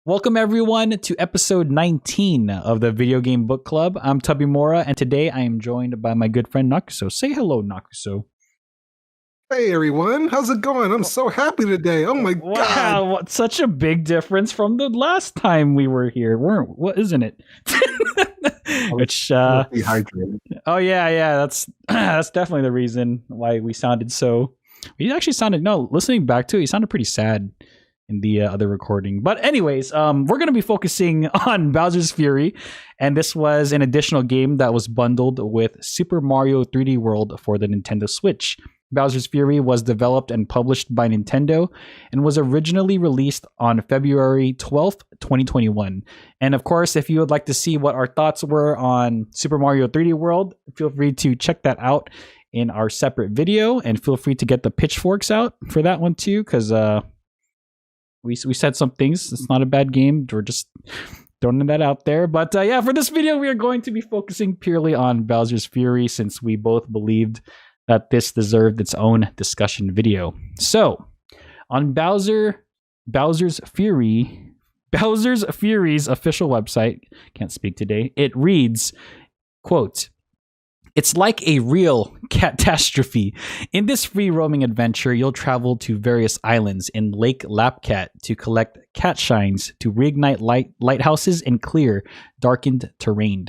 Welcome everyone to episode 19 of the Video Game Book Club. I'm Tubby Mora, and today I am joined by my good friend Nakuso. Say hello, Nakuso. Hey everyone, how's it going? I'm so happy today. Oh my god. Wow, what such a big difference from the last time we were here. What isn't it? Which dehydrated. Oh yeah, that's definitely the reason why we sounded so. We actually sounded listening back to it, he sounded pretty sad in the other recording. But anyways, we're going to be focusing on Bowser's Fury, and this was an additional game that was bundled with Super Mario 3D World for the Nintendo Switch. Bowser's Fury was developed and published by Nintendo and was originally released on February 12th, 2021. And of course, if you would like to see what our thoughts were on Super Mario 3D World, feel free to check that out in our separate video, and feel free to get the pitchforks out for that one too, because we said some things. It's not a bad game. We're just throwing that out there. But yeah, for this video, we are going to be focusing purely on Bowser's Fury, since we both believed that this deserved its own discussion video. So, on Bowser's Fury's official website, can't speak today, it reads, quote, "It's like a real catastrophe. In this free-roaming adventure, you'll travel to various islands in Lake Lapcat to collect cat shines to reignite lighthouses and clear darkened terrain.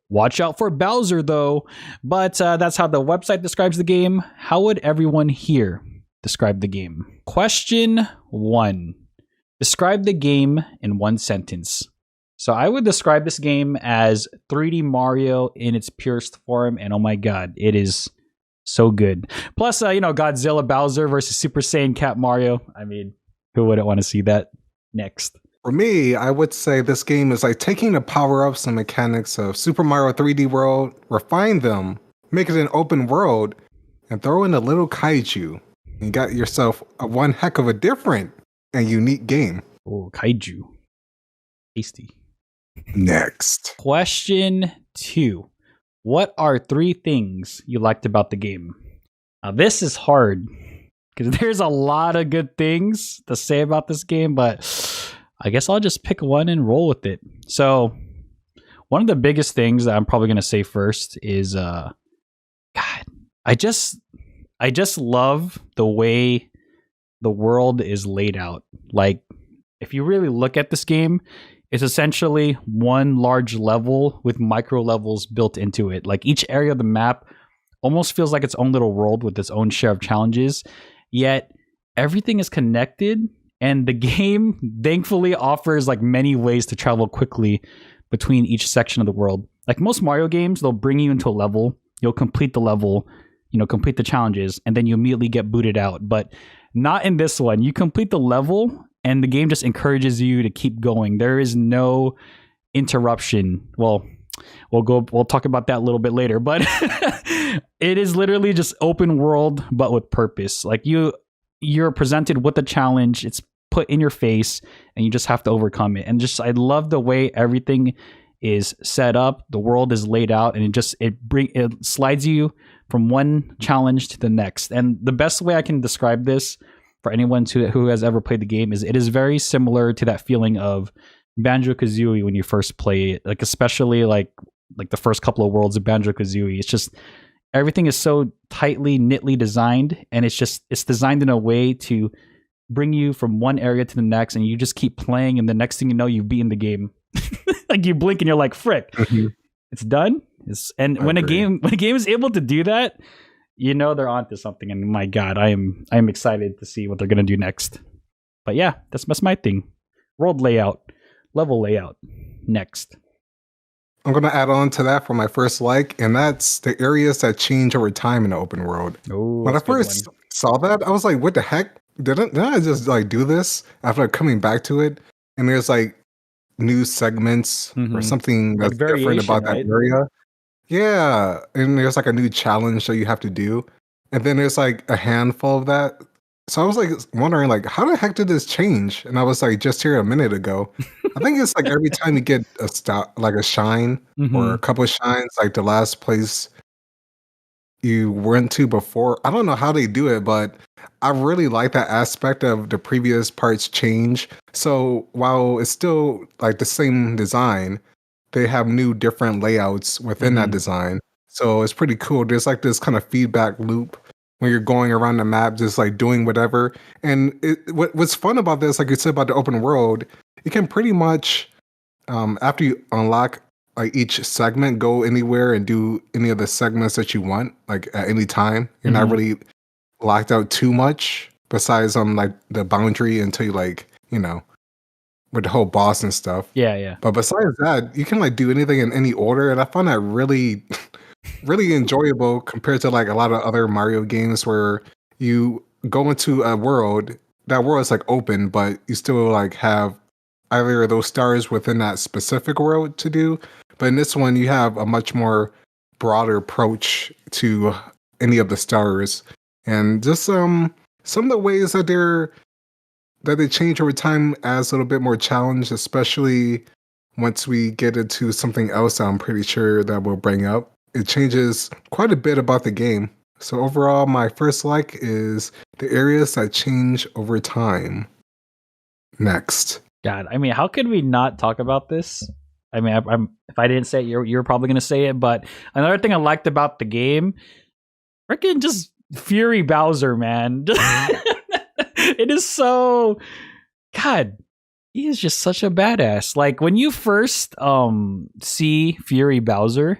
Watch out for Bowser, though." But that's how the website describes the game. How would everyone here describe the game? Question 1. Describe the game in one sentence. So I would describe this game as 3D Mario in its purest form, and oh my god, it is so good. Plus, Godzilla Bowser versus Super Saiyan Cat Mario. I mean, who wouldn't want to see that next? For me, I would say this game is like taking the power-ups and mechanics of Super Mario 3D World, refine them, make it an open world, and throw in a little kaiju. You got yourself one heck of a different and unique game. Oh, kaiju. Tasty. Next. Question 2. What are 3 things you liked about the game? Now, this is hard because there's a lot of good things to say about this game, but I guess I'll just pick one and roll with it. So, one of the biggest things that I'm probably going to say first is, God, I just love the way the world is laid out. Like, if you really look at this game, it's essentially one large level with micro levels built into it. Like, each area of the map almost feels like its own little world with its own share of challenges, yet everything is connected, and the game thankfully offers like many ways to travel quickly between each section of the world. Like most Mario games, they'll bring you into a level, you'll complete the level, complete the challenges, and then you immediately get booted out. But not in this one. You complete the level, and the game just encourages you to keep going. There is no interruption. Well, we'll talk about that a little bit later, but it is literally just open world, but with purpose. Like you're presented with a challenge, it's put in your face, and you just have to overcome it. And I love the way everything is set up, the world is laid out, and it slides you from one challenge to the next. And the best way I can describe this for anyone who has ever played the game is it is very similar to that feeling of Banjo-Kazooie when you first play it, like especially like the first couple of worlds of Banjo-Kazooie. It's just everything is so tightly, knitly designed, and it's designed in a way to bring you from one area to the next, and you just keep playing, and the next thing you know, you've beaten the game. Like you blink and you're like, frick, it's done. When a game is able to do that, they're onto something. And my god, I am excited to see what they're gonna do next. But yeah, that's my thing. World layout, level layout. Next. I'm going to add on to that for my first like, and that's the areas that change over time in the open world. Ooh, when I first saw that, I was like, what the heck? Didn't I just like do this after coming back to it? And there's like new segments or something that's like different about that area. Yeah. And there's like a new challenge that you have to do. And then there's like a handful of that. So I was like wondering, like, how the heck did this change? And I was like, just here a minute ago. I think it's like every time you get a shine or a couple of shines, like the last place you went to before. I don't know how they do it, but I really like that aspect of the previous parts change. So while it's still like the same design, they have new different layouts within that design. So it's pretty cool. There's like this kind of feedback loop when you're going around the map, just like doing whatever. And what's fun about this, like you said about the open world, you can pretty much, after you unlock like each segment, go anywhere and do any of the segments that you want, like at any time. You're not really locked out too much besides like the boundary until you like, with the whole boss and stuff. Yeah. But besides that, you can like do anything in any order, and I find that really, really enjoyable compared to like a lot of other Mario games where you go into a world, that world is like open, but you still like have either of those stars within that specific world to do. But in this one, you have a much more broader approach to any of the stars, and just some of the ways that they change over time adds a little bit more challenge, especially once we get into something else I'm pretty sure that we'll bring up. It changes quite a bit about the game. So overall, my first like is the areas that change over time. Next. God, I mean, how could we not talk about this? I mean, if I didn't say it, you're probably going to say it. But another thing I liked about the game, freaking just Fury Bowser, man. It is so, God, he is just such a badass. Like when you first see Fury Bowser,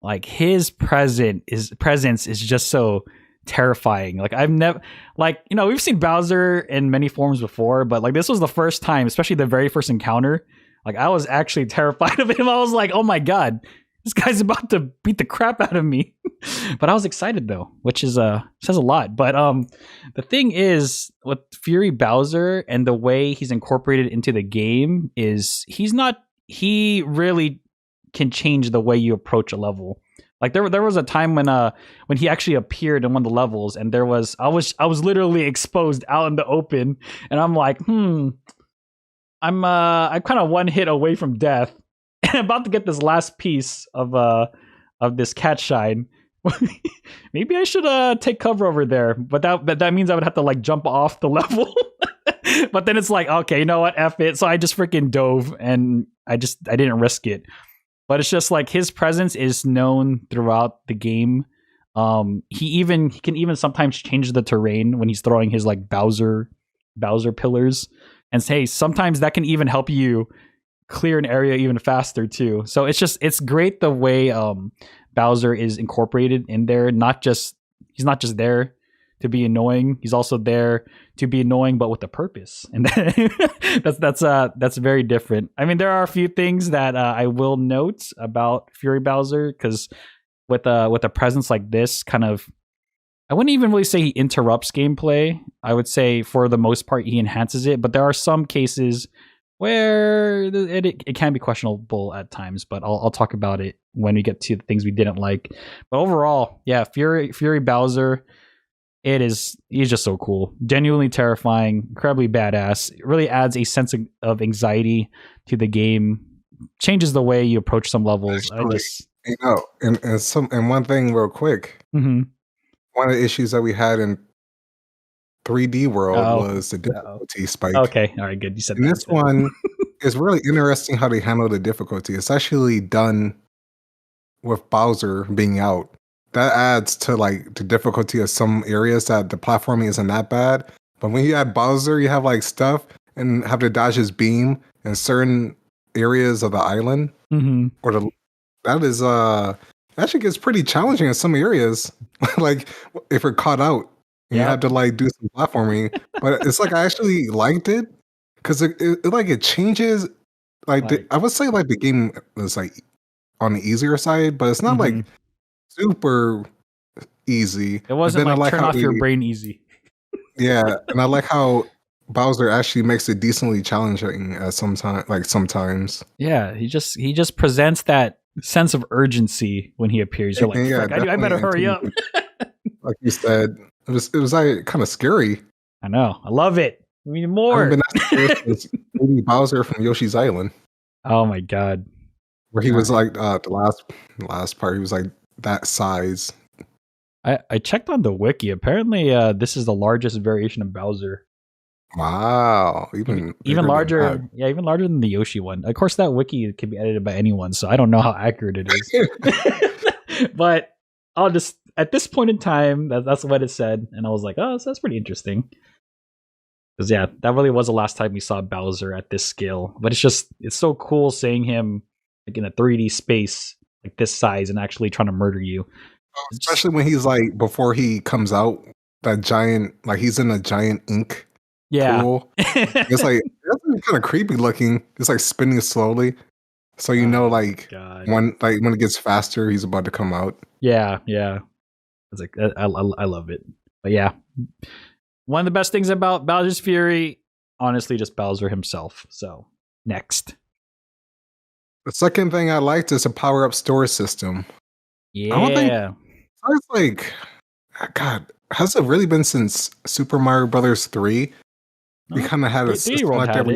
like his presence is just so terrifying. Like I've never, like, we've seen Bowser in many forms before, but like this was the first time, especially the very first encounter, like I was actually terrified of him. I was like, oh my God, this guy's about to beat the crap out of me. But I was excited though, which is says a lot. But the thing is with Fury Bowser and the way he's incorporated into the game is he really can change the way you approach a level. Like there was a time when he actually appeared in one of the levels, and I was literally exposed out in the open, and I'm like, I'm kind of one hit away from death, and I'm about to get this last piece of this cat shine. Maybe I should take cover over there, but that means I would have to like jump off the level. But then it's like, okay, you know what, F it. So I just freaking dove, and I didn't risk it. But it's just like his presence is known throughout the game. He can even sometimes change the terrain when he's throwing his like Bowser pillars, and say sometimes that can even help you clear an area even faster too. So it's great the way Bowser is incorporated in there. He's not just there to be annoying. He's also there to be annoying, but with a purpose, and that's very different. I mean, there are a few things that I will note about Fury Bowser, because with a presence like this, kind of, I wouldn't even really say he interrupts gameplay. I would say for the most part he enhances it, but there are some cases where it can be questionable at times. But I'll talk about it when we get to the things we didn't like. But overall, yeah, Fury Bowser. He's just so cool, genuinely terrifying, incredibly badass. It really adds a sense of anxiety to the game, changes the way you approach some levels. And one thing real quick, one of the issues that we had in 3D World was the difficulty spike. Okay, all right, good. You said and this one is really interesting how they handle the difficulty. It's actually done with Bowser being out. That adds to like the difficulty of some areas that the platforming isn't that bad. But when you add Bowser, you have like stuff and have to dodge his beam in certain areas of the island. That actually gets pretty challenging in some areas. Like if you're caught out, you have to like do some platforming. But it's like I actually liked it because it changes. I would say like the game was like on the easier side, but it's not like super easy. It wasn't like turn off your brain easy. Yeah, and I like how Bowser actually makes it decently challenging at sometimes. Yeah, he just presents that sense of urgency when he appears. You're like, I better hurry up. Like you said, it was like kind of scary. I know. I love it. We need more. Maybe Bowser from Yoshi's Island. Oh my God. Where he was like the last part, he was like that size. I checked on the wiki. Apparently, this is the largest variation of Bowser. Wow, even larger. Yeah, even larger than the Yoshi one. Of course, that wiki can be edited by anyone, so I don't know how accurate it is. But I'll just at this point in time, that's what it said, and I was like, oh, so that's pretty interesting. Because yeah, that really was the last time we saw Bowser at this scale. But it's so cool seeing him like in a 3D space like this size and actually trying to murder you. Especially when he's like before he comes out, that giant like he's in a giant ink pool. It's like that's kind of creepy looking. It's like spinning slowly, so you know like when it gets faster, he's about to come out. Yeah. It's like I love it. But yeah, one of the best things about Bowser's Fury, honestly, just Bowser himself. So next, the second thing I liked is a power-up store system. Yeah, I don't think it's like, God, has it really been since Super Mario Brothers 3? We kind of had a system like that.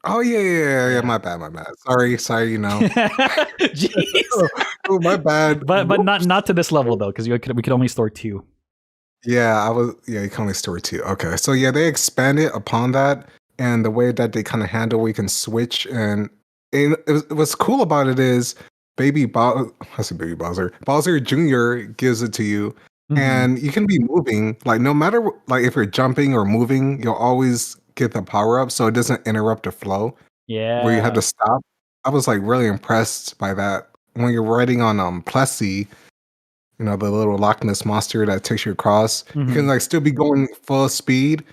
Oh yeah. My bad. Sorry. You know. Jeez. Oh, my bad. But not to this level though, because we could only store 2. Yeah, you can only store 2. Okay, so yeah, they expanded upon that, and the way that they kind of handle, we can switch, and what's cool about it is Bowser Jr. gives it to you, and you can be moving like no matter like if you're jumping or moving, you'll always get the power up, so it doesn't interrupt the flow. Yeah, where you had to stop. I was like really impressed by that. When you're riding on Plessy, you know, the little Loch Ness monster that takes you across, you can like still be going full speed.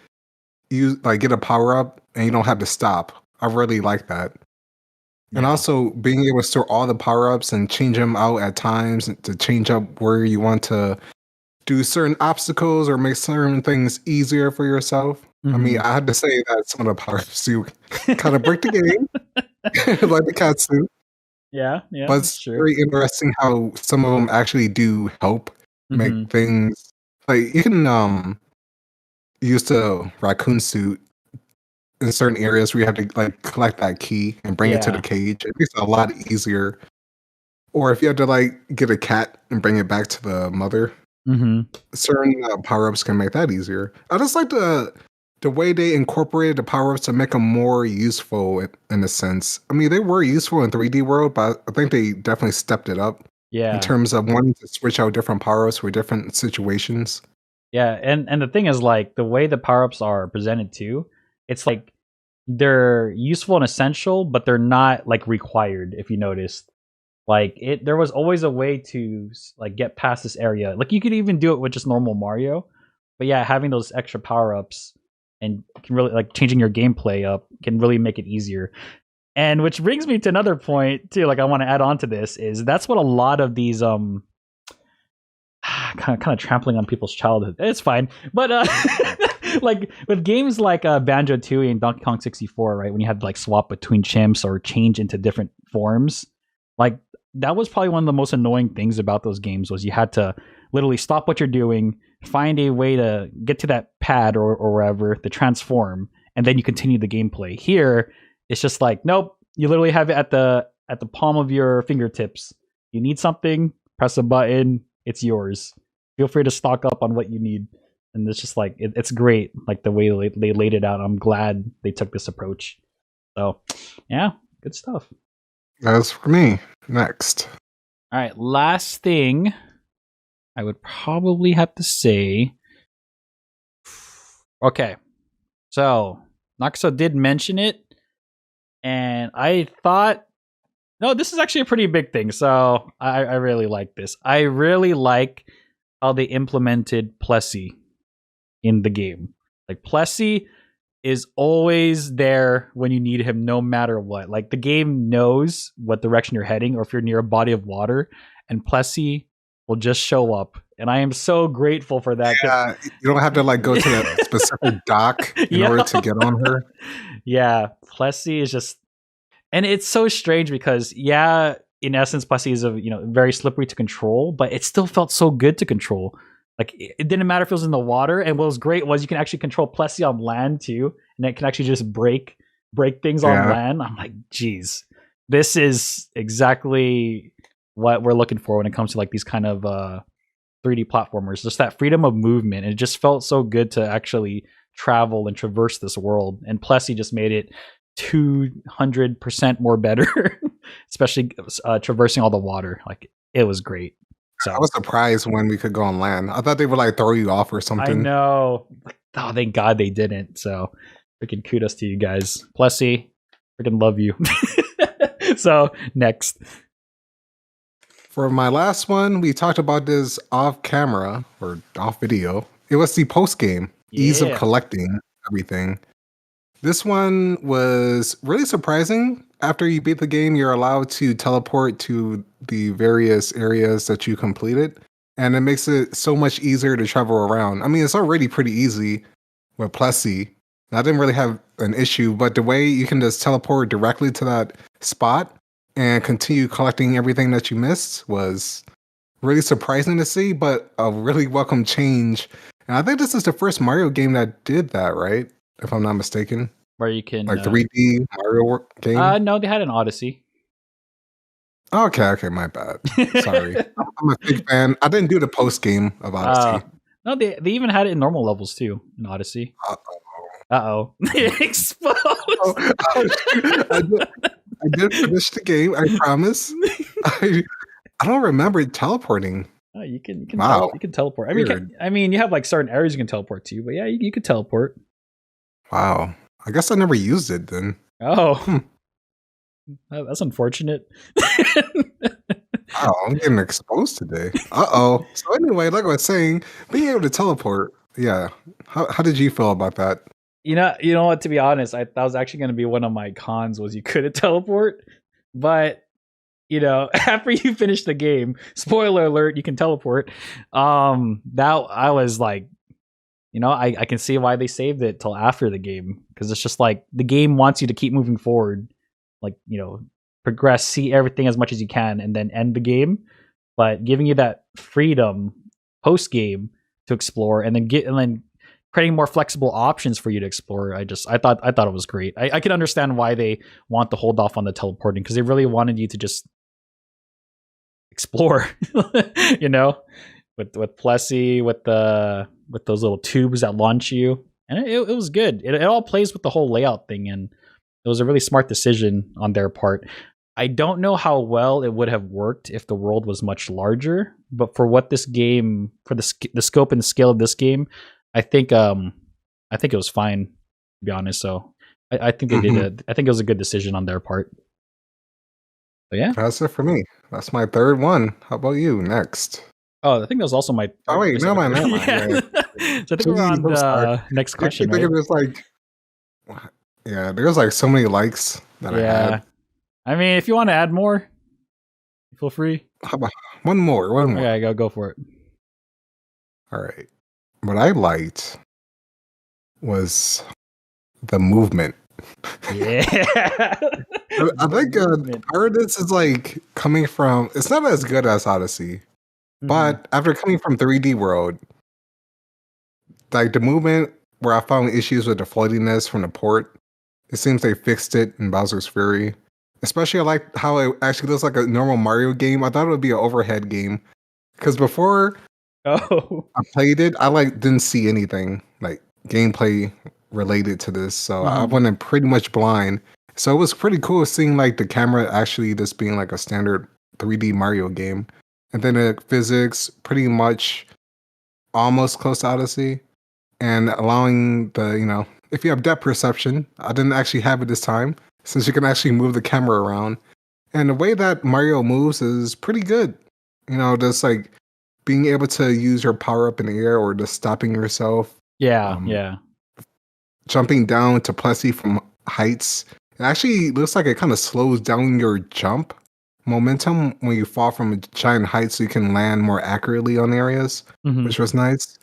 You like get a power up and you don't have to stop. I really like that. Yeah. And also being able to store all the power ups and change them out at times to change up where you want to do certain obstacles or make certain things easier for yourself. I mean, I had to say that some of the power ups you kind of break the game, like the Katsu. Yeah. But it's very interesting how some of them actually do help make things like you can use the raccoon suit in certain areas where you have to like collect that key and bring it to the cage. It makes it a lot easier. Or if you have to like get a cat and bring it back to the mother, certain power-ups can make that easier. I just like the way they incorporated the power-ups to make them more useful in a sense. I mean, they were useful in 3D World, but I think they definitely stepped it up. Yeah. In terms of wanting to switch out different power-ups for different situations. Yeah, and the thing is like the way the power-ups are presented too, it's like they're useful and essential, but they're not like required, if you noticed. Like there was always a way to like get past this area. Like you could even do it with just normal Mario. But yeah, having those extra power-ups and can really like changing your gameplay up can really make it easier. And which brings me to another point too, like I want to add on to this is that's what a lot of these kind of trampling on people's childhood. It's fine. But like with games like Banjo-Tooie and Donkey Kong 64, right, when you had to like swap between chimps or change into different forms, like that was probably one of the most annoying things about those games was you had to literally stop what you're doing, find a way to get to that pad or wherever to transform, and then you continue the gameplay. Here, it's just like, nope, you literally have it at the palm of your fingertips. You need something, press a button, it's yours. Feel free to stock up on what you need. And it's just like, it's great, like the way they laid it out. I'm glad they took this approach. So, yeah, good stuff. That's for me. Next. All right, last thing I would probably have to say. Okay, so Naxo did mention it, and I thought, no, this is actually a pretty big thing. So I really like this. I really like how they implemented Plessy in the game. Like Plessy is always there when you need him, no matter what. Like the game knows what direction you're heading, or if you're near a body of water, and Plessy will just show up. And I am so grateful for that. Yeah, you don't have to like go to that specific dock in order to get on her. Yeah, Plessy is just, and it's so strange because yeah, in essence, Plessy is very slippery to control, but it still felt so good to control. Like it didn't matter if it was in the water, and what was great was you can actually control Plessy on land too, and it can actually just break things on land. I'm like, geez, this is exactly what we're looking for when it comes to like these kind of 3D platformers. Just that freedom of movement. It just felt so good to actually travel and traverse this world. And Plessy just made it 200% more better, especially traversing all the water. Like it was great. So I was surprised when we could go on land. I thought they would like throw you off or something. I know. Oh, thank God they didn't. So freaking kudos to you guys. Plessy, freaking love you. So next. For my last one, we talked about this off camera or off video. It was the post game, ease of collecting everything. This one was really surprising. After you beat the game, you're allowed to teleport to the various areas that you completed, and it makes it so much easier to travel around. I mean, it's already pretty easy with Plessy. I didn't really have an issue, but the way you can just teleport directly to that spot and continue collecting everything that you missed was really surprising to see, but a really welcome change. And I think this is the first Mario game that did that, right? If I'm not mistaken. Where you can... Like 3D Mario game? No, they had an Odyssey. Okay, my bad. Sorry. I'm a big fan. I didn't do the post game of Odyssey. No, they even had it in normal levels too, in Odyssey. Uh-oh. Exposed! I did finish the game, I promise. I don't remember teleporting. Oh, you can you can teleport. I mean, you have like certain areas you can teleport to, but yeah, you could teleport. Wow. I guess I never used it then. Oh. That's unfortunate. Wow, I'm getting exposed today. Uh-oh. So anyway, like I was saying, being able to teleport, yeah. How did you feel about that? You know what, to be honest, that was actually going to be one of my cons was you couldn't teleport. But, after you finish the game, spoiler alert, you can teleport. That I was like, I can see why they saved it till after the game, because it's just like the game wants you to keep moving forward, like, progress, see everything as much as you can, and then end the game, but giving you that freedom post game to explore, and then creating more flexible options for you to explore. I thought it was great. I can understand why they want to hold off on the teleporting, because they really wanted you to just explore, with Plessy, with those little tubes that launch you, and it was good. It all plays with the whole layout thing, and it was a really smart decision on their part. I don't know how well it would have worked if the world was much larger, but for what this game, for the scope and scale of this game, I think it was fine, to be honest. So I think they did I think it was a good decision on their part. But yeah, that's it for me. That's my third one. How about you? Next. Oh, I think that was also my. Oh wait, no, man. Yeah. So I think we're on the next question. I think it was like, yeah, there's like so many likes that I had. I mean, if you want to add more, feel free. How about one more? Yeah, go for it. All right. What I liked was the movement. Yeah. I think part of this is like coming from, it's not as good as Odyssey, but after coming from 3D World, like the movement where I found issues with the floatiness from the port, it seems they fixed it in Bowser's Fury. Especially I like how it actually looks like a normal Mario game. I thought it would be an overhead game. Because before I played it, I didn't see anything like gameplay related to this. So I went pretty much blind. So it was pretty cool seeing like the camera actually just being like a standard 3D Mario game. And then the physics pretty much almost close to Odyssey. And allowing the, if you have depth perception, I didn't actually have it this time, since you can actually move the camera around. And the way that Mario moves is pretty good. Just like being able to use your power up in the air or just stopping yourself. Yeah. Jumping down to Plessy from heights. It actually looks like it kind of slows down your jump momentum when you fall from a giant height so you can land more accurately on areas, which was nice.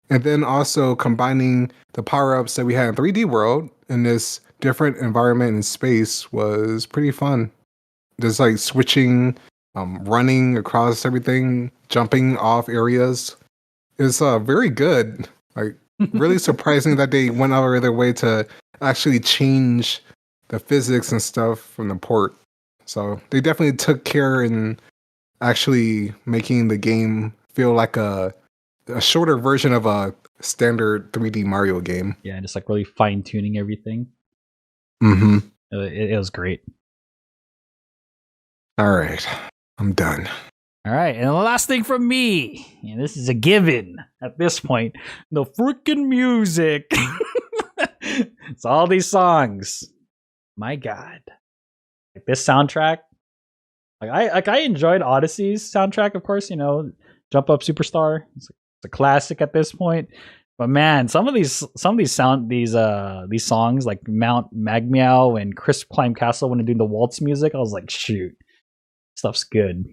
And then also combining the power-ups that we had in 3D World in this different environment and space was pretty fun. Just like switching, running across everything, jumping off areas. It's very good. Like really surprising that they went out of their way to actually change the physics and stuff from the port. So they definitely took care in actually making the game feel like a shorter version of a standard 3D Mario game. Yeah, and just like really fine tuning everything. Mm-hmm. It was great. All right, I'm done. All right, and the last thing from me, and this is a given at this point, the freaking music. It's all these songs. My God, like this soundtrack. I enjoyed Odyssey's soundtrack, of course. Jump Up Superstar. It's a classic at this point. But man, some of these songs like Mount Magmeow and Crisp Climb Castle when they're doing the waltz music, I was like, shoot, stuff's good.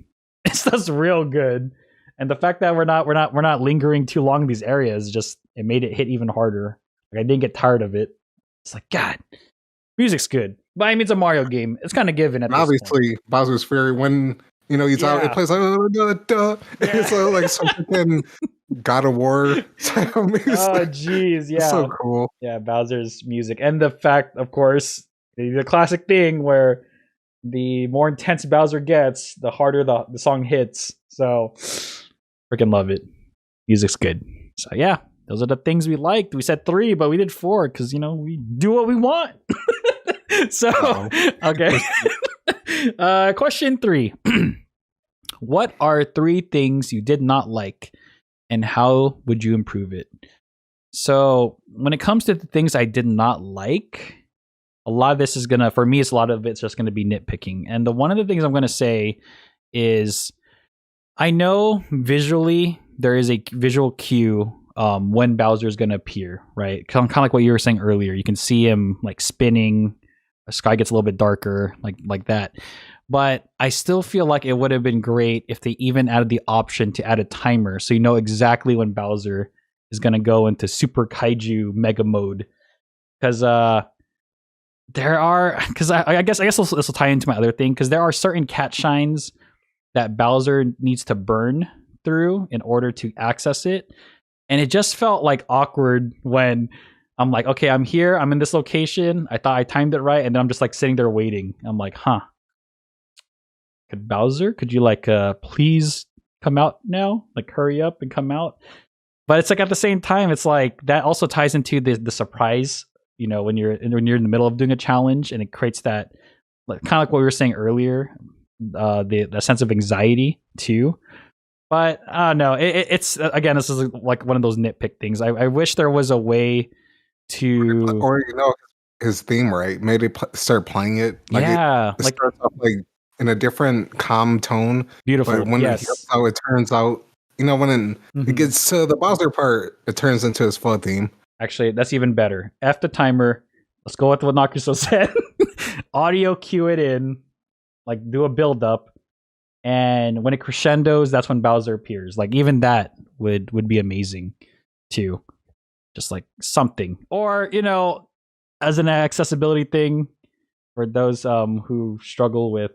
Stuff's real good. And the fact that we're not lingering too long in these areas, just it made it hit even harder. Like I didn't get tired of it. It's like, God, music's good. But I mean, it's a Mario game. It's kind of given at this obviously point. Bowser's Fury, when he's out, it plays like it's like some freaking God of War type of music. Oh jeez, yeah, it's so cool. Yeah, Bowser's music, and the fact, of course, the classic thing where the more intense Bowser gets, the harder the song hits. So, freaking love it. Music's good. So yeah, those are the things we liked. We said 3, but we did 4 because we do what we want. So okay. Question 3. What are 3 things you did not like, and how would you improve it? So when it comes to the things I did not like, a lot of this is gonna, for me, a lot of it's just gonna be nitpicking. And one of the things I'm gonna say is, I know visually there is a visual cue when Bowser is gonna appear, right? Kind of like what you were saying earlier. You can see him like spinning. The sky gets a little bit darker, like that. But I still feel like it would have been great if they even added the option to add a timer, so you know exactly when Bowser is gonna go into Super Kaiju Mega Mode. Because I guess this will tie into my other thing, because there are certain cat shines that Bowser needs to burn through in order to access it, and it just felt like awkward when I'm like, okay, I'm here, I'm in this location, I thought I timed it right, and then I'm just like sitting there waiting. I'm like, could you like please come out now, like hurry up and come out? But it's like at the same time, it's like that also ties into the surprise, when you're in the middle of doing a challenge, and it creates that, like, kind of like what we were saying earlier, the sense of anxiety too. But I don't know, it's again, this is like one of those nitpick things. I wish there was a way to, or his theme, right? Maybe start playing it. Like it starts off like in a different calm tone. Beautiful. But when it turns out, when it gets to the Bowser part, it turns into his full theme. Actually, that's even better. F the timer. Let's go with what Nakuso said. Audio cue it in, like do a build up, and when it crescendos, that's when Bowser appears. Like even that would be amazing too. Just like something, or as an accessibility thing for those who struggle with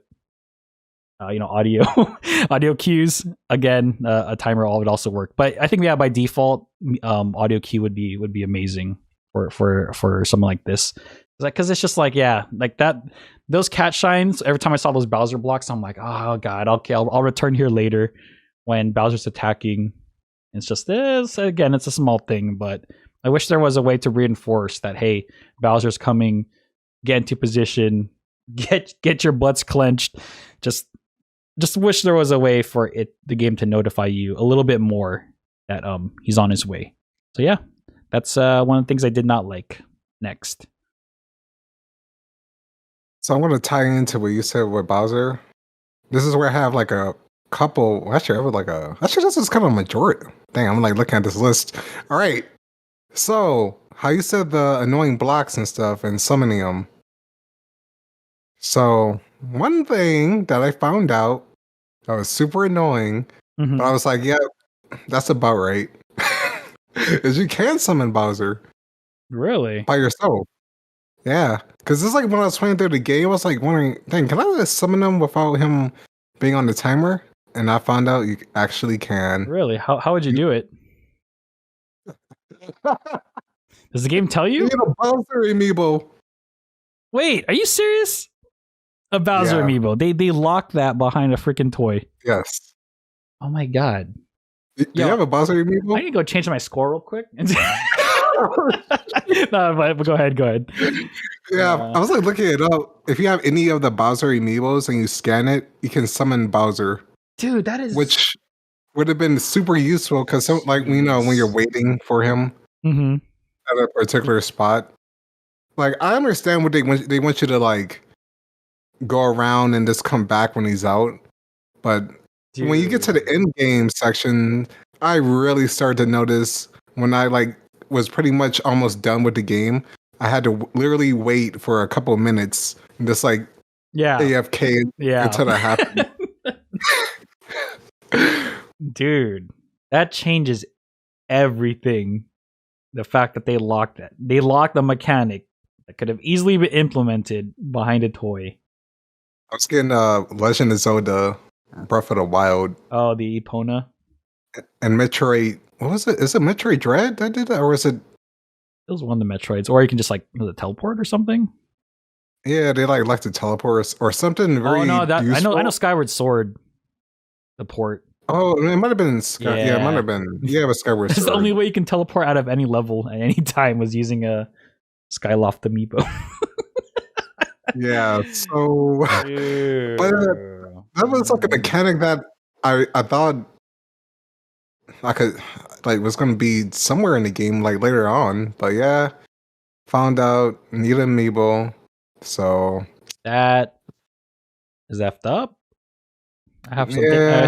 audio cues. Again, a timer would also work, but I think by default, audio cue would be amazing for something like this. Because it's just like, like that, those cat shines. Every time I saw those Bowser blocks, I'm like, oh god, okay, I'll return here later when Bowser's attacking. It's just this again. It's a small thing, but I wish there was a way to reinforce that. Hey, Bowser's coming. Get into position. Get your butts clenched. Just wish there was a way for the game to notify you a little bit more that he's on his way. So yeah, that's one of the things I did not like. Next. So I'm going to tie into what you said with Bowser. This is where I have like a couple. Actually, I have like this is kind of a majority. Dang, I'm like looking at this list. All right. So how you said the annoying blocks and stuff and summoning them. So one thing that I found out that was super annoying, but I was like, yeah, that's about right. Is you can summon Bowser. Really? By yourself. Yeah. Because it's like when I was playing through the game, I was like wondering, dang, can I just summon him without him being on the timer? And I found out you actually can. Really? How would you do it? Does the game tell you? You need a Bowser amiibo. Wait, are you serious? A Bowser amiibo. They locked that behind a freaking toy. Yes. Oh my god. Do you have a Bowser amiibo? I need to go change my score real quick. No, but go ahead. Yeah, I was like looking it up. If you have any of the Bowser amiibos and you scan it, you can summon Bowser. Dude, that is which would have been super useful because, like, you know, when you're waiting for him at a particular spot, like, I understand what they want you to like go around and just come back when he's out, but when you get to the end game section, I really started to notice when I like was pretty much almost done with the game. I had to literally wait for a couple of minutes and just like AFK until that happened. Dude, that changes everything. The fact that they locked it. They locked the mechanic that could have easily been implemented behind a toy. I was getting Legend of Zelda Breath of the Wild. Oh, the Epona. And Metroid. What was it? Is it Metroid Dread that did that? Or is it? It was one of the Metroids. Or you can just like teleport or something. Yeah, they like to teleport or something very useful. I know Skyward Sword. The port. Oh, it might have been it might have been. Yeah, but Skyward Sword. It's the only way you can teleport out of any level at any time was using a Skyloft amiibo. Yeah, so but that was like a mechanic that I thought I could like was going to be somewhere in the game like later on, but yeah, found out need an amiibo, so that is effed up. I have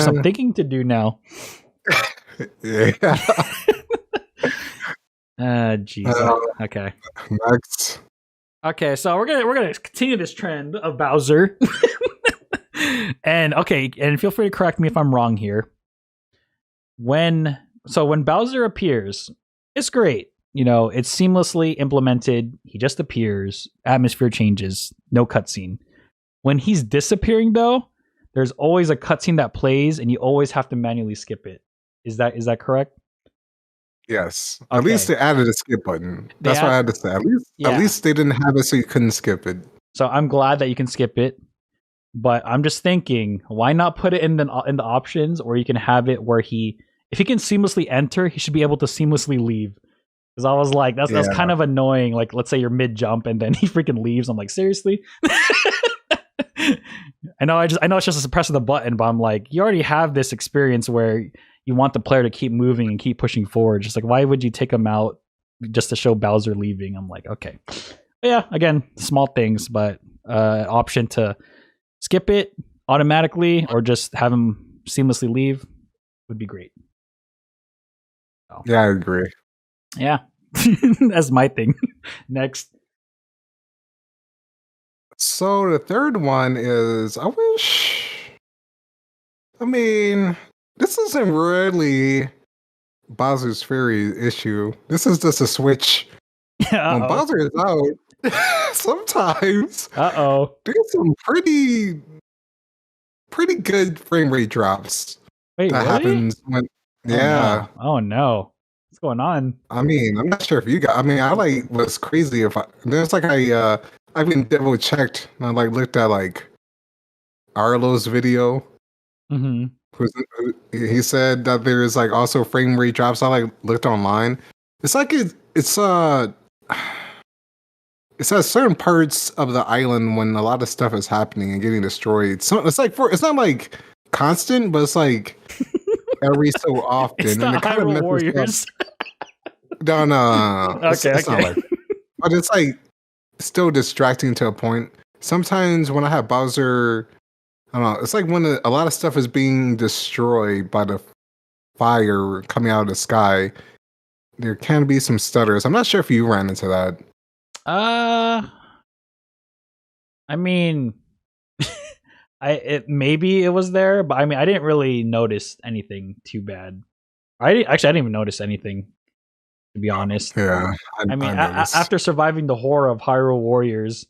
some thinking to do now. Yeah. Jeez. Okay. Next. Okay, so we're gonna continue this trend of Bowser, and feel free to correct me if I'm wrong here. When Bowser appears, it's great. You know, it's seamlessly implemented. He just appears, atmosphere changes, no cutscene. When he's disappearing, though, there's always a cutscene that plays, and you always have to manually skip it. Is that correct? Yes. At least they added a skip button. That's what I had to say. At least they didn't have it so you couldn't skip it. So I'm glad that you can skip it. But I'm just thinking, why not put it in the options, or you can have it where if he can seamlessly enter, he should be able to seamlessly leave. Because I was like, that's kind of annoying. Like, let's say you're mid jump and then he freaking leaves. I'm like, seriously? I know it's just a press of the button, but I'm like, you already have this experience where you want the player to keep moving and keep pushing forward. Just like, why would you take him out just to show Bowser leaving? I'm like, okay. But yeah, again, small things, but option to skip it automatically or just have him seamlessly leave would be great. So. Yeah, I agree. Yeah, that's my thing. Next. So the third one is, this isn't really Bowser's Fury issue. This is just a switch. When Bowser is out, sometimes there's some pretty good frame rate drops. Wait, that really? happens when Oh no. What's going on? I mean, I'm not sure if you got. I mean, I like was crazy if there's like I even double checked and I like looked at like Arlo's video. Mm-hmm. He said that there's like also frame rate drops. I like looked online. It's like it says certain parts of the island when a lot of stuff is happening and getting destroyed. So it's like it's not like constant, but it's like every so often. It's not Hyrule Warriors. No. Okay. Not like, but it's like still distracting to a point. Sometimes when I have Bowser, I don't know. It's like when a lot of stuff is being destroyed by the fire coming out of the sky. There can be some stutters. I'm not sure if you ran into that. I mean, maybe it was there, but I mean, I didn't really notice anything too bad. I didn't even notice anything, to be honest. Yeah, I mean, after surviving the horror of Hyrule Warriors,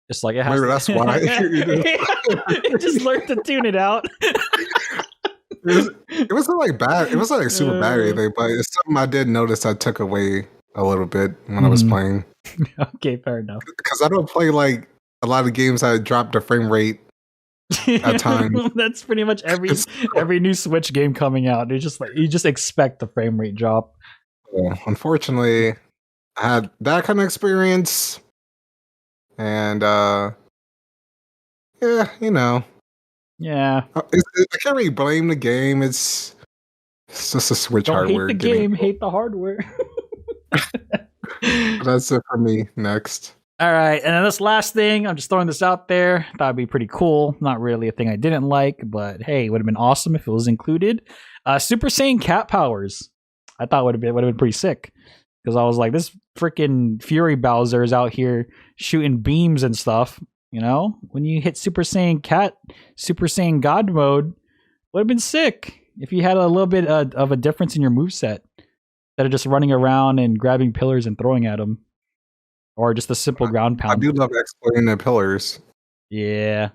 it's like it has. Maybe that's why. It just learned to tune it out. It wasn't like bad. It wasn't like super bad or anything, but it's something I did notice I took away a little bit when I was playing. Okay, fair enough. Because I don't play like a lot of games that drop the frame rate at times. That's pretty much every new Switch game coming out. It's just like you just expect the frame rate drop. Well, unfortunately, I had that kind of experience, and yeah, yeah. I can't really blame the game. It's just a Switch hardware. Hate the game, hate the hardware. That's it for me. Next. All right, and then this last thing, I'm just throwing this out there. Thought it'd be pretty cool. Not really a thing I didn't like, but hey, it would have been awesome if it was included. Super Saiyan cat powers. I thought would have been pretty sick, because I was like, this freaking Fury Bowser is out here shooting beams and stuff. When you hit Super Saiyan God mode, would have been sick if you had a little bit of a difference in your moveset instead of just running around and grabbing pillars and throwing at them, or just a simple ground pound. I do love exploiting the pillars. Yeah,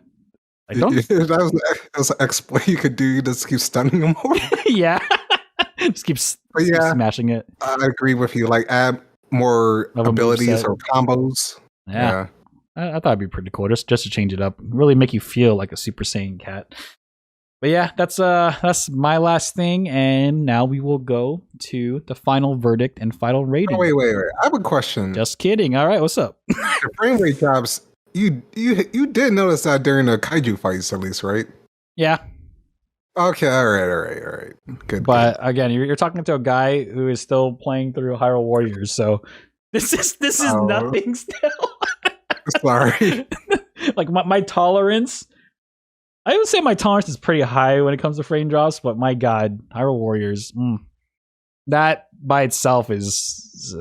that was an exploit you could do. You just keep stunning them over. Yeah, just keep smashing it. I agree with you. Like, add more abilities or combos. Yeah. I thought it'd be pretty cool just to change it up, really make you feel like a Super Saiyan cat. But yeah, that's my last thing, and now we will go to the final verdict and final rating. Oh, wait! I have a question. Just kidding. All right, what's up? The frame rate drops. You did notice that during the kaiju fights, at least, right? Yeah. Okay. All right. Good. But again, you're talking to a guy who is still playing through Hyrule Warriors, so this is nothing still. Sorry. Like my tolerance, I would say my tolerance is pretty high when it comes to frame drops, but my God, Hyrule Warriors, that by itself is,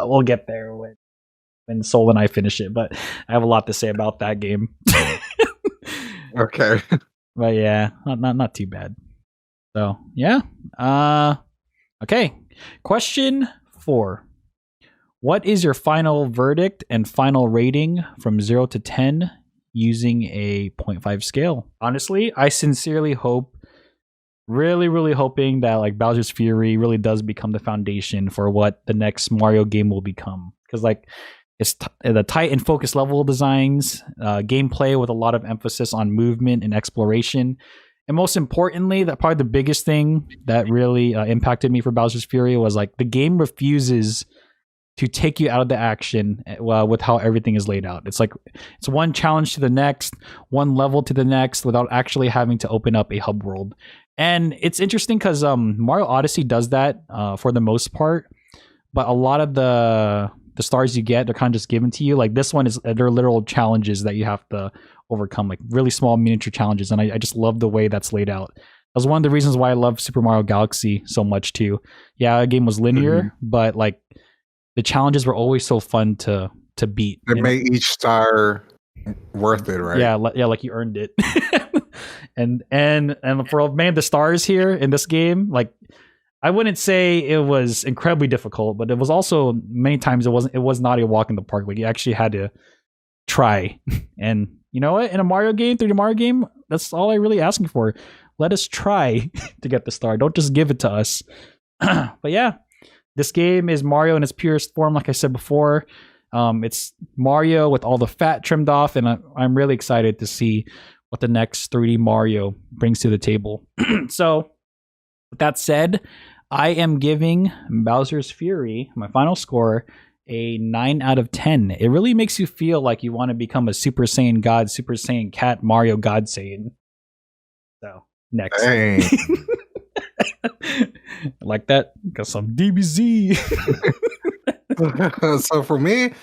we'll get there when Soul and I finish it, but I have a lot to say about that game. Okay. But yeah, not too bad. So yeah. Okay. Question 4. What is your final verdict and final rating from 0 to 10 using a 0.5 scale? Honestly, I sincerely hope, really, really hoping that like Bowser's Fury really does become the foundation for what the next Mario game will become. Because like it's the tight and focused level designs, gameplay with a lot of emphasis on movement and exploration. And most importantly, that probably the biggest thing that really impacted me for Bowser's Fury was like the game refuses to take you out of the action with how everything is laid out. It's like it's one challenge to the next, one level to the next, without actually having to open up a hub world. And it's interesting because Mario Odyssey does that for the most part, but a lot of the stars you get, they're kind of just given to you. Like this one they're literal challenges that you have to overcome, like really small miniature challenges. And I just love the way that's laid out. That was one of the reasons why I love Super Mario Galaxy so much too. Yeah, the game was linear, but like the challenges were always so fun to beat. It made each star worth it, right? Yeah, like you earned it. and for many of the stars here in this game, like I wouldn't say it was incredibly difficult, but it was also many times it was not a walk in the park. Like you actually had to try. And you know what? In a Mario game, 3D Mario game, that's all I'm really asking for. Let us try to get the star. Don't just give it to us. But yeah. This game is Mario in its purest form, like I said before. It's Mario with all the fat trimmed off, and I'm really excited to see what the next 3D Mario brings to the table. So, with that said, I am giving Bowser's Fury, my final score, a 9 out of 10. It really makes you feel like you want to become a Super Saiyan God, Super Saiyan Cat, Mario God Saiyan. So, next. Dang. Like that, got some DBZ. So for me,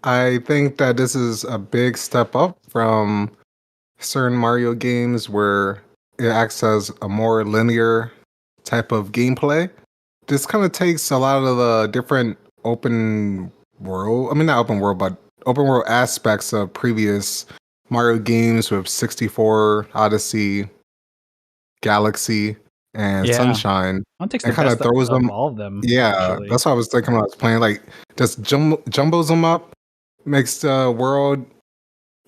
I think that this is a big step up from certain Mario games where it acts as a more linear type of gameplay. This kind of takes a lot of the different open world aspects of previous Mario games with 64, Odyssey, Galaxy, and Sunshine, and kind of throws them all of them. Yeah, actually. That's what I was thinking when I was playing. Like, just jumbles them up, makes the world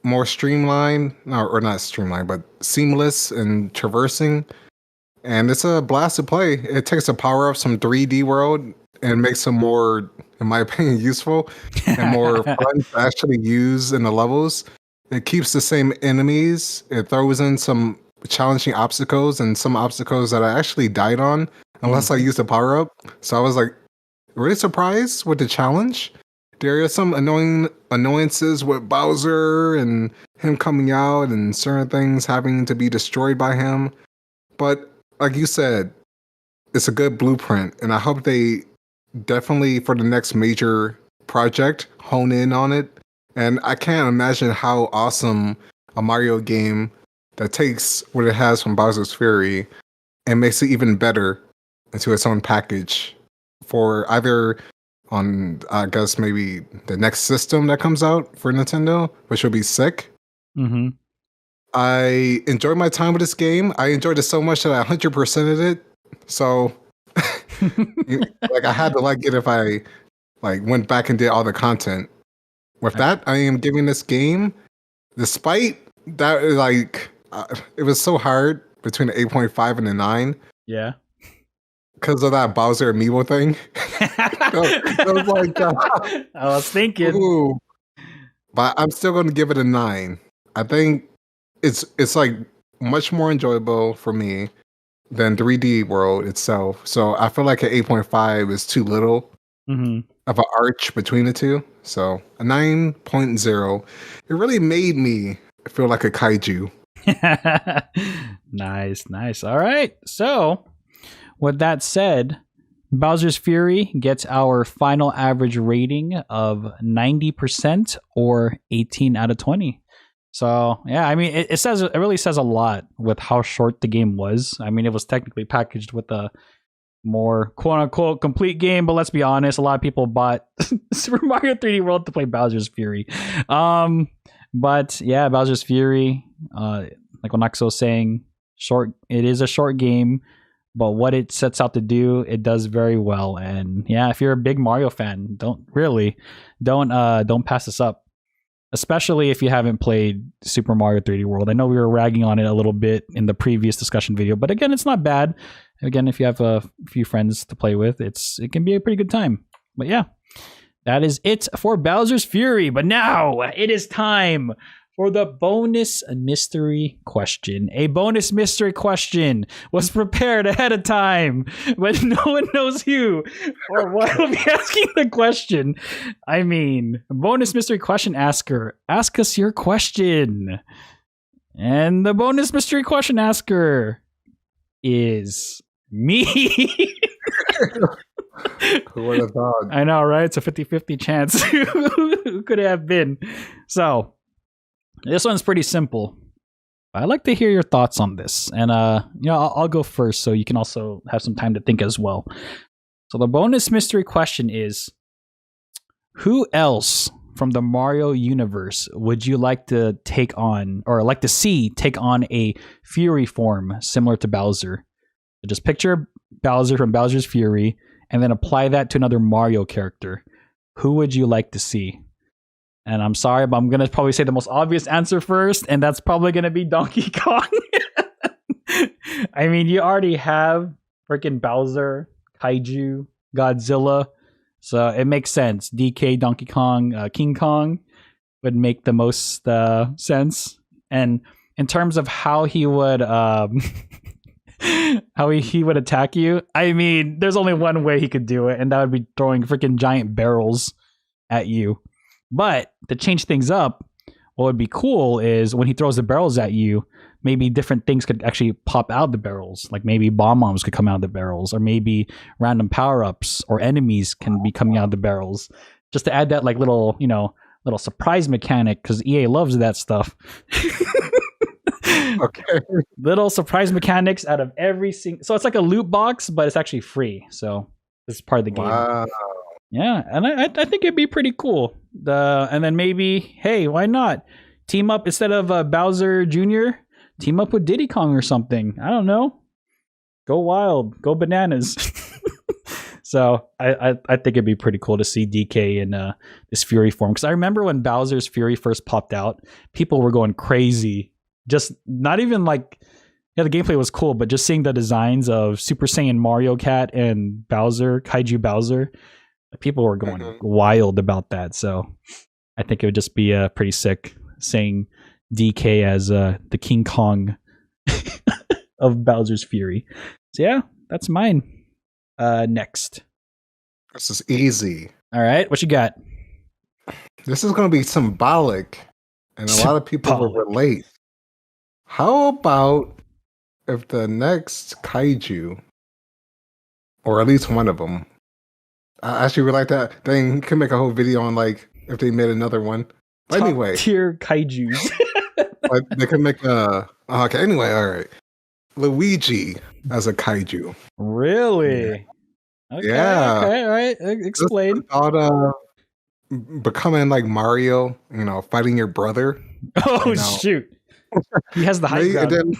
more streamlined, or not streamlined, but seamless and traversing. And it's a blast to play. It takes the power of some 3D world and makes them more, in my opinion, useful and more fun to actually use in the levels. It keeps the same enemies. It throws in some challenging obstacles and some obstacles that I actually died on unless I used a power up. So I was like really surprised with the challenge. There are some annoyances with Bowser and him coming out and certain things having to be destroyed by him. But like you said, it's a good blueprint, and I hope they definitely for the next major project hone in on it. And I can't imagine how awesome a Mario game that takes what it has from Bowser's Fury and makes it even better into its own package for either on, I guess, maybe the next system that comes out for Nintendo, which will be sick. Mm-hmm. I enjoyed my time with this game. I enjoyed it so much that I 100%ed it. So, like, I had to like it if I like went back and did all the content. With that, I am giving this game, despite that, like, it was so hard between the 8.5 and the 9. Yeah. Because of that Bowser amiibo thing. I was like, I was thinking. Ooh. But I'm still going to give it a 9. I think it's like much more enjoyable for me than 3D World itself. So I feel like an 8.5 is too little of an arch between the two. So a 9.0. It really made me feel like a kaiju. Nice. All right. So with that said, Bowser's Fury gets our final average rating of 90% or 18 out of 20. So yeah, I mean, it really says a lot with how short the game was. I mean, it was technically packaged with a more quote unquote complete game, but let's be honest, a lot of people bought Super Mario 3D World to play Bowser's Fury. But yeah, Bowser's Fury, like Onaxo was saying, it is a short game, but what it sets out to do, it does very well. And yeah, if you're a big Mario fan, don't pass this up. Especially if you haven't played Super Mario 3D World. I know we were ragging on it a little bit in the previous discussion video, but again, it's not bad. Again, if you have a few friends to play with, it can be a pretty good time. But yeah, that is it for Bowser's Fury. But now it is time for the bonus mystery question. A bonus mystery question was prepared ahead of time, but no one knows who or what will be asking the question. I mean, bonus mystery question asker, ask us your question. And the bonus mystery question asker is me. Who would have thought? I know, right? It's a 50-50 chance. Who could it have been? So, this one's pretty simple. I'd like to hear your thoughts on this. And, I'll go first so you can also have some time to think as well. So the bonus mystery question is, who else from the Mario universe would you like to take on, or like to see take on a Fury form similar to Bowser? So just picture Bowser from Bowser's Fury and then apply that to another Mario character. Who would you like to see? And I'm sorry, but I'm going to probably say the most obvious answer first, and that's probably going to be Donkey Kong. I mean, you already have freaking Bowser, Kaiju, Godzilla, so it makes sense. DK, Donkey Kong, King Kong would make the most sense. And in terms of how he would he would attack you, I mean, there's only one way he could do it, and that would be throwing freaking giant barrels at you. But to change things up, what would be cool is when he throws the barrels at you, maybe different things could actually pop out of the barrels. Like maybe bomb bombs could come out of the barrels, or maybe random power-ups or enemies can be coming out of the barrels. Just to add that like little surprise mechanic, because EA loves that stuff. Okay. Little surprise mechanics out of every single... So it's like a loot box, but it's actually free. So it's part of the game. Wow. Yeah, and I think it'd be pretty cool. And then maybe, hey, why not team up instead of Bowser Jr.? Team up with Diddy Kong or something. I don't know. Go wild, go bananas. So I think it'd be pretty cool to see DK in this Fury form, because I remember when Bowser's Fury first popped out, people were going crazy. Just not even like, yeah, the gameplay was cool, but just seeing the designs of Super Saiyan Mario Cat and Bowser, Kaiju Bowser. People were going wild about that, so I think it would just be pretty sick. saying DK as the King Kong of Bowser's Fury. So yeah, that's mine. Next. This is easy. All right, what you got? This is going to be symbolic, and a lot of people will relate. How about if the next kaiju, or at least one of them, I actually would like that. Then you can make a whole video on like if they made another one. But Top anyway, tier kaijus. they can make a. Okay, anyway, all right. Luigi as a kaiju. Really? Yeah. Okay, all right. Explain. About becoming like Mario, fighting your brother. Oh shoot! He has the high ground.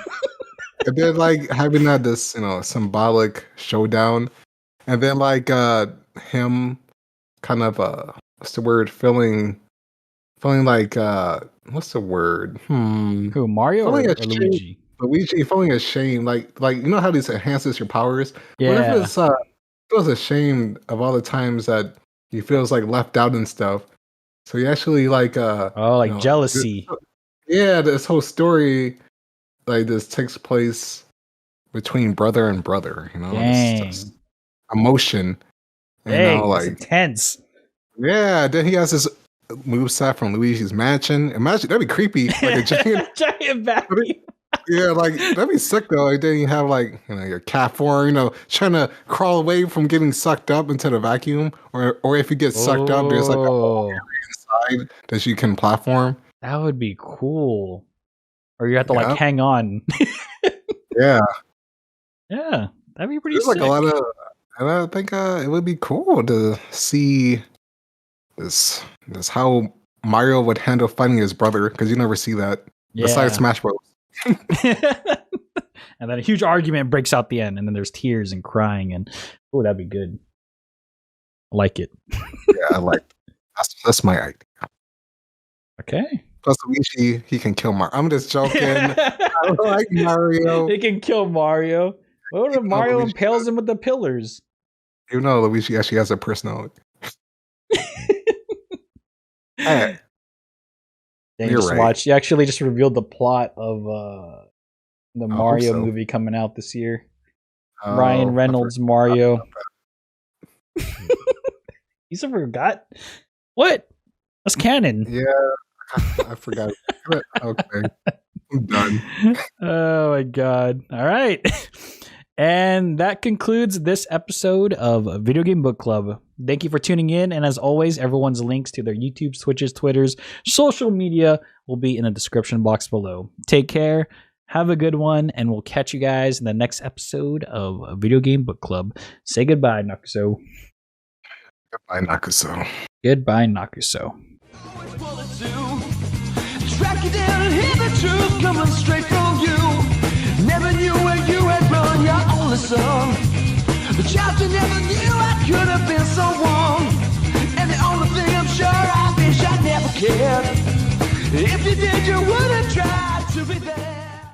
And then like having this, symbolic showdown, and then like him kind of what's the word? Feeling like what's the word? Who, Mario or Luigi? Luigi feeling ashamed, like how this enhances your powers. Yeah. What if feels ashamed of all the times that he feels like left out and stuff. So he actually like jealousy. This whole story like this takes place between brother and brother. This emotion. It's intense. Yeah. Then he has this moveset from Luigi's Mansion. Imagine that'd be creepy, like a giant vacuum. Yeah, like that'd be sick though. Like, then you have like your cat form, trying to crawl away from getting sucked up into the vacuum, or if you get sucked up, there's like a whole area inside that you can platform. That would be cool. Or you have to like hang on. Yeah, that'd be pretty. There's sick. Like a lot of, and I think it would be cool to see this how Mario would handle fighting his brother, because you never see that besides Smash Bros. And then a huge argument breaks out the end, and then there's tears and crying, and that'd be good. I like it. Yeah, I like it. That's my idea. Okay. Plus Luigi, he can kill Mario. I'm just joking. I like Mario. He can kill Mario. What if Mario impales him with the pillars? Luigi actually has a personality. Hey. You actually just revealed the plot of the Mario movie coming out this year. Ryan Reynolds Mario. You forgot? What? That's canon. Yeah, I forgot. Okay, I'm done. Oh my god! All right, and that concludes this episode of Video Game Book Club. Thank you for tuning in, and as always, everyone's links to their YouTubes, Twitches, Twitters, social media will be in the description box below. Take care, have a good one, and we'll catch you guys in the next episode of Video Game Book Club. Say goodbye, Nakuso. Goodbye, Nakuso. Goodbye, Nakuso. Track you down and hear the truth coming straight from you. Never knew where you had run, your only son. The child you never knew I could have been someone. And the only thing I'm sure I wish I never cared. If you did, you would have tried to be there.